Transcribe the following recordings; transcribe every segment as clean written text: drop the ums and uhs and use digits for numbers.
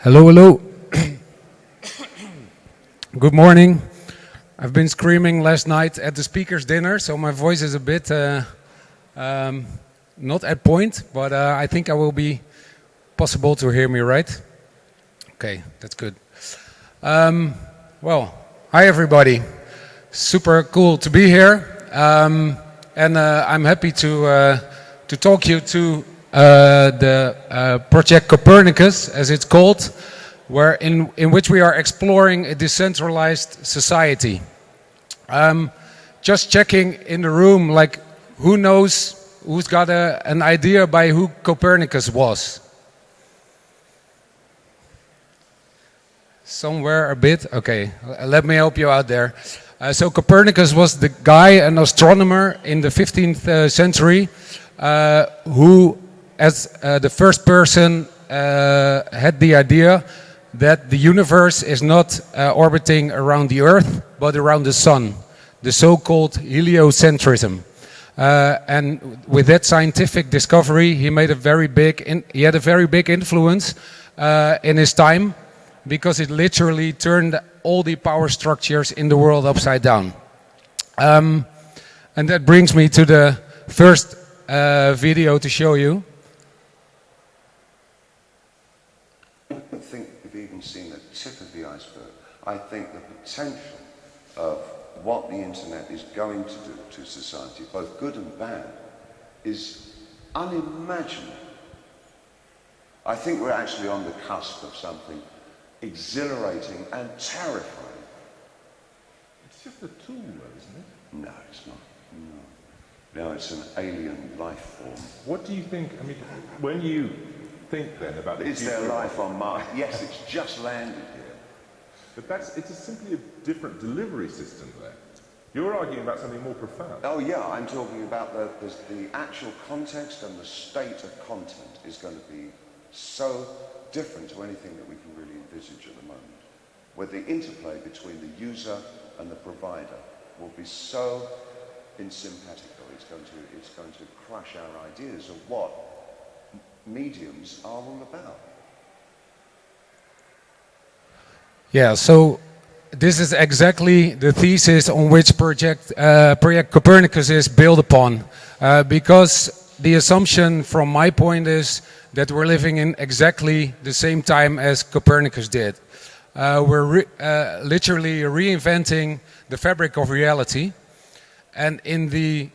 Hello, hello. Good morning. I've been screaming last night at the speaker's dinner, so my voice is a bit not at point, but I think I will be possible to hear me, right? Okay, that's good. Well, hi everybody. Super cool to be here, and I'm happy to talk you to the project Copernicus, as it's called, where in which we are exploring a decentralized society. Just checking in the room, like who's got an idea by who Copernicus was? Somewhere a bit? Okay, let me help you out there. So Copernicus was the guy, an astronomer in the 15th century, who as the first person had the idea that the universe is not orbiting around the Earth, but around the Sun, the so-called heliocentrism. And with that scientific discovery, he had a very big influence in his time, because it literally turned all the power structures in the world upside down. And that brings me to the first video to show you. I think we've even seen the tip of the iceberg. I think the potential of what the internet is going to do to society, both good and bad, is unimaginable. I think we're actually on the cusp of something exhilarating and terrifying. It's just a tool though, isn't it? No, it's not. No, it's an alien life form. What do you think, I mean, when you think then about the Is there life on Mars? Yes, it's just landed here. But it's simply a different delivery system there. You're arguing about something more profound. Oh yeah, I'm talking about the actual context, and the state of content is going to be so different to anything that we can really envisage at the moment, where the interplay between the user and the provider will be so insympatical. It's going to crush our ideas of what mediums are all about. Yeah, so this is exactly the thesis on which project Copernicus is built upon, because the assumption from my point is that we're living in exactly the same time as Copernicus did. We're literally reinventing the fabric of reality, and in the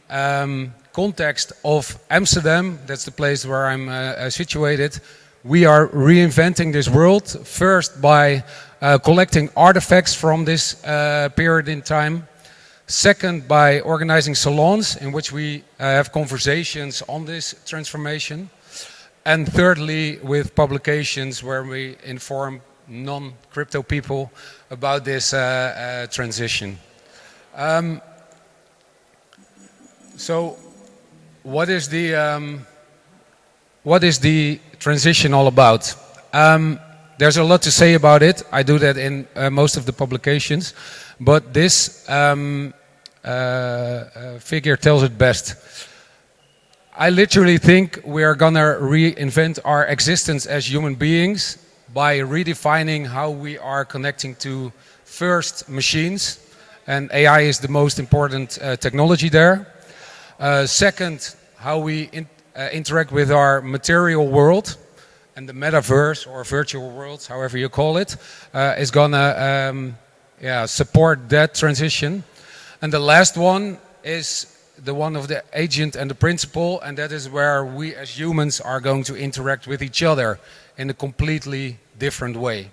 context of Amsterdam, that's the place where I'm situated, we are reinventing this world, first by collecting artifacts from this period in time, second by organizing salons in which we have conversations on this transformation, and thirdly with publications where we inform non-crypto people about this transition. So what is the transition all about? There's a lot to say about it. I do that in most of the publications, but this figure tells it best. I literally think we are gonna reinvent our existence as human beings by redefining how we are connecting to first machines, and AI is the most important technology there. Second, how we interact with our material world, and the metaverse or virtual worlds, however you call it, is gonna support that transition. And the last one is the one of the agent and the principle, and that is where we as humans are going to interact with each other in a completely different way.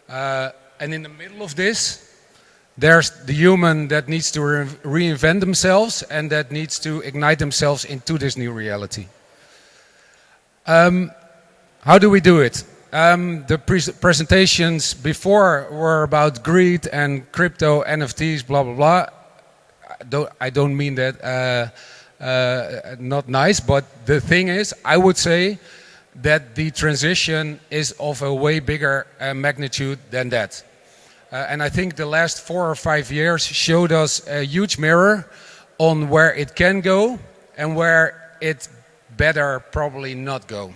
And in the middle of this, there's the human that needs to reinvent themselves and that needs to ignite themselves into this new reality. How do we do it? The presentations before were about greed and crypto, NFTs, blah, blah, blah. I don't mean that not nice, but the thing is, I would say that the transition is of a way bigger magnitude than that. And I think the last 4 or 5 years showed us a huge mirror on where it can go and where it better probably not go.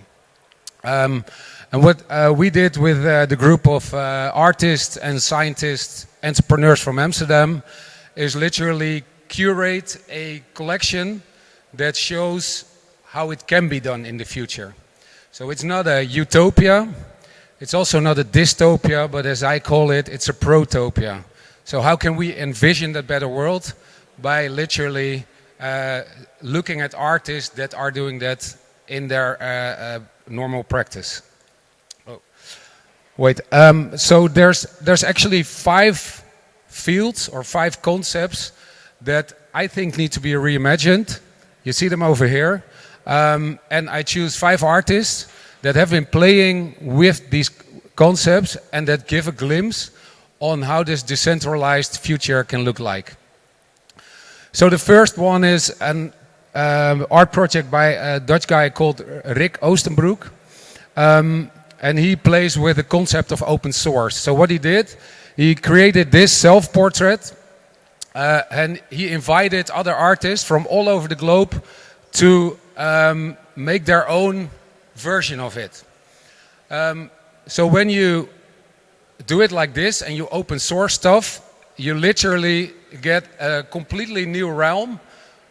And what we did with the group of artists and scientists, entrepreneurs from Amsterdam, is literally curate a collection that shows how it can be done in the future. So it's not a utopia, it's also not a dystopia, but as I call it, it's a protopia. So how can we envision that better world? By literally looking at artists that are doing that in their normal practice. Oh. Wait, so there's actually 5 fields or 5 concepts that I think need to be reimagined. You see them over here. And I choose 5 artists that have been playing with these concepts and that give a glimpse on how this decentralized future can look like. So the first one is an art project by a Dutch guy called Rick Oostenbroek. And he plays with the concept of open source. So what he did, he created this self-portrait and he invited other artists from all over the globe to make their own version of it. So when you do it like this and you open source stuff, you literally get a completely new realm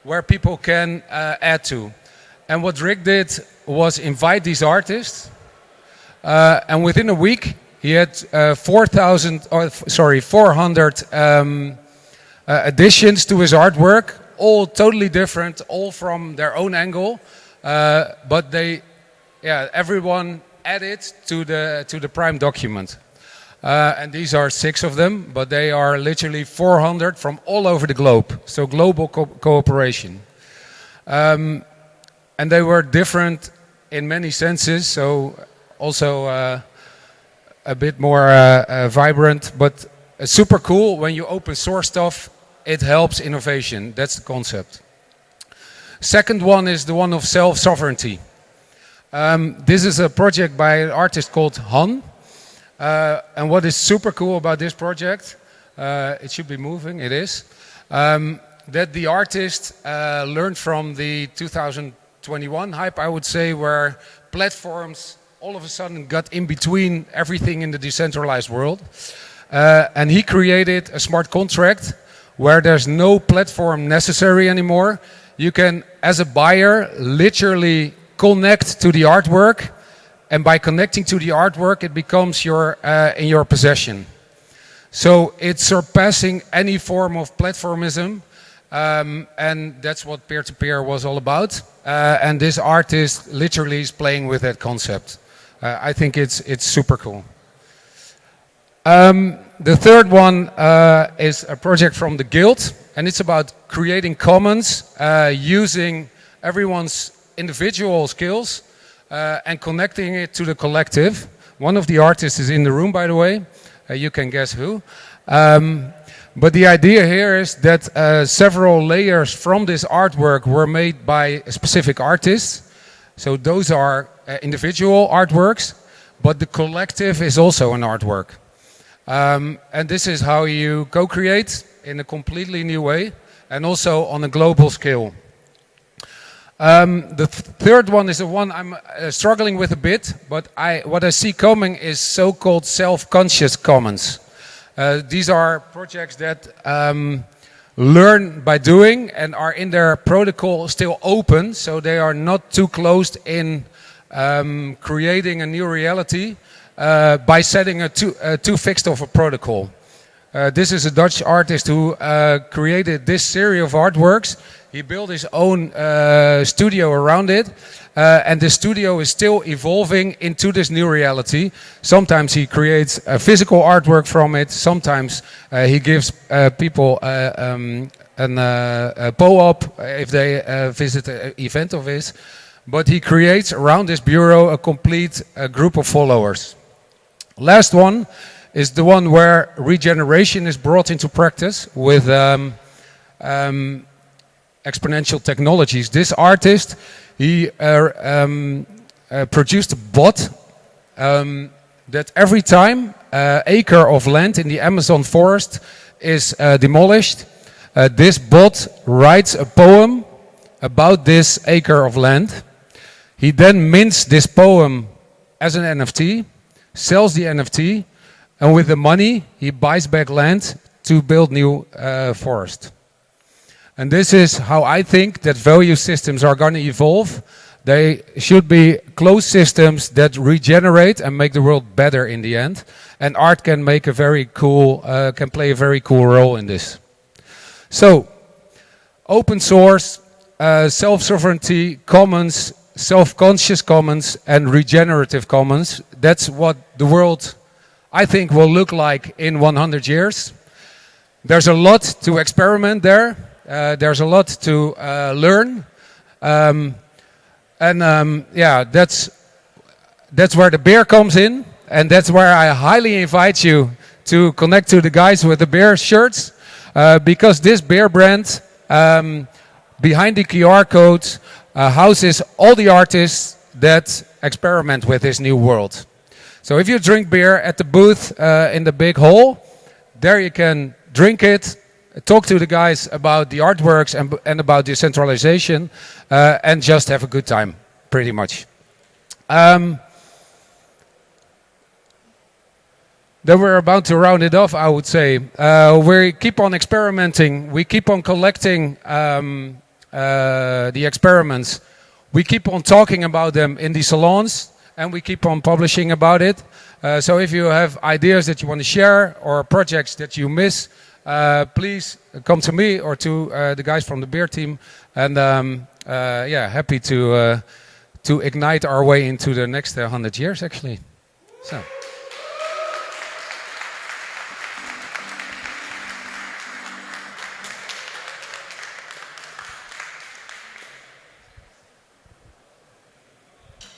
where people can add to. And what Rick did was invite these artists, and within a week he had 400 additions to his artwork, all totally different, all from their own angle, but everyone added to the prime document. And these are 6 of them, but they are literally 400 from all over the globe. So global cooperation. And they were different in many senses, so also a bit more vibrant, but super cool. When you open source stuff, it helps innovation. That's the concept. Second one is the one of self-sovereignty. This is a project by an artist called Han. And what is super cool about this project, it should be moving, it is, that the artist learned from the 2021 hype, I would say, where platforms all of a sudden got in between everything in the decentralized world. And he created a smart contract where there's no platform necessary anymore. You can, as a buyer, literally connect to the artwork, and by connecting to the artwork, it becomes in your possession. So it's surpassing any form of platformism, and that's what peer-to-peer was all about. And this artist literally is playing with that concept. I think it's super cool. The third one is a project from the Guild, and it's about creating commons using everyone's individual skills and connecting it to the collective. One of the artists is in the room, by the way. You can guess who. But the idea here is that several layers from this artwork were made by specific artists. So those are individual artworks, but the collective is also an artwork. And this is how you co-create in a completely new way and also on a global scale. The third one is the one I'm struggling with a bit, but what I see coming is so-called self-conscious commons. These are projects that learn by doing and are in their protocol still open, so they are not too closed in creating a new reality by setting a too fixed of a protocol. This is a Dutch artist who created this series of artworks. He built his own studio around it, and the studio is still evolving into this new reality. Sometimes he creates a physical artwork from it. Sometimes he gives people a PO-op if they visit an event of his. But he creates around this bureau a complete group of followers. Last one is the one where regeneration is brought into practice with exponential technologies. This artist, he produced a bot that every time an acre of land in the Amazon forest is demolished, this bot writes a poem about this acre of land. He then mints this poem as an NFT, sells the NFT, and with the money he buys back land to build new forest. And this is how I think that value systems are going to evolve. They should be closed systems that regenerate and make the world better in the end. And art can make a very cool, can play a very cool role in this. So, open source, self-sovereignty, commons, self-conscious commons, and regenerative commons. That's what the world, I think, will look like in 100 years. There's a lot to experiment there. There's a lot to learn. Yeah, that's where the beer comes in. And that's where I highly invite you to connect to the guys with the beer shirts. Because this beer brand, behind the QR code, houses all the artists that experiment with this new world. So if you drink beer at the booth in the big hall, there you can drink it, talk to the guys about the artworks and about decentralization, and just have a good time, pretty much. Then we're about to round it off, I would say. We keep on experimenting. We keep on collecting the experiments. We keep on talking about them in the salons, and we keep on publishing about it. So if you have ideas that you want to share or projects that you miss, please come to me or to the guys from the beer team. And yeah, happy to ignite our way into the next 100 years, actually. So.